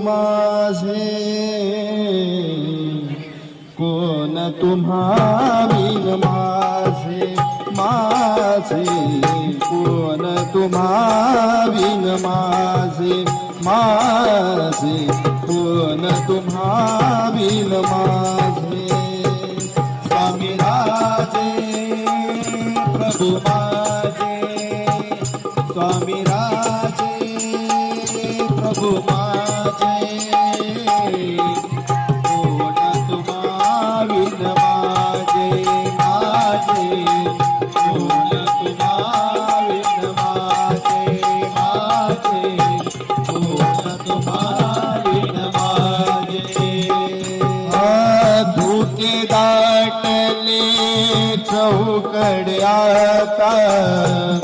माझे कोण तुम्हा बिन माझे माझे कोण तुम्हा बिन माझे माझे कोण तुम्हा बिन माझे स्वामी राजे प्रभु माझे स्वामी राजे प्रभु माझे कोण तुम्हा बिन माझे माझे कोण तुम्हा बिन माझे माझे कोण तुम्हा बिन माझे धुके दाटले चौकड्याता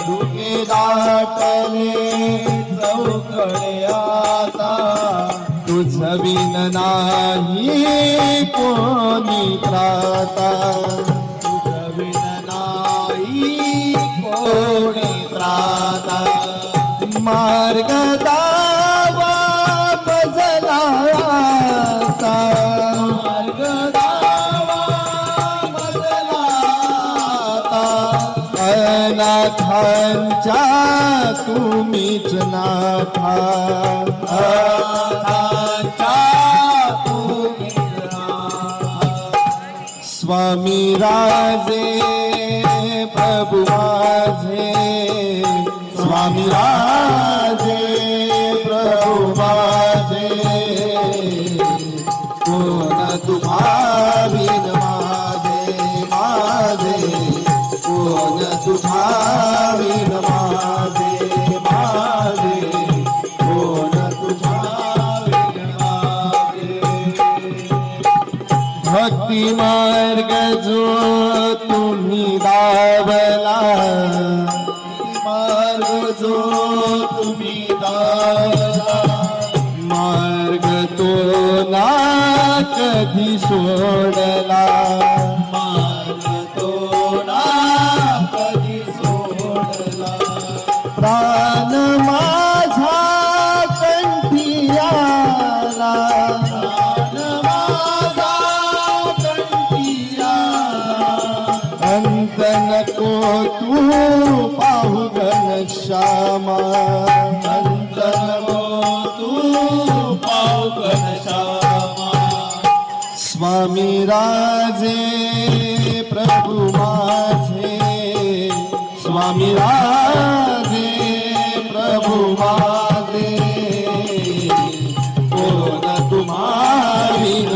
धुके दाटले चौकड्याता तुझ बिन नाही कोणी त्राता तुझ बिन नाही कोणी त्राता मार्ग दावा बजला आता मार्ग दावा बजला आता अनाथांच्या तुम्हीच नाथा अनाथांच्या तुम्हीच नाथा स्वामी राजे प्रभु माझे स्वामी राजे प्रभु माझे कोण तुम्हा बिन माझे माझे कोण तुम्हा बिन माझे माझे कोण तुम्हा बिन माझे भक्ती मार्ग जो तुम्ही दावला मार्ग जो तुम्ही दावला मार्ग तो ना कधी सोडला मार्ग तो ना कधी सोडला प्राण माझा कंठी आला प्राण माझा कंठी आला अंत नको तू पाहू घनश्यामा अंत नको तू पाहू घनश्यामा स्वामी राजे प्रभु माझे स्वामी राजे प्रभु माझे कोण तुम्हा बिन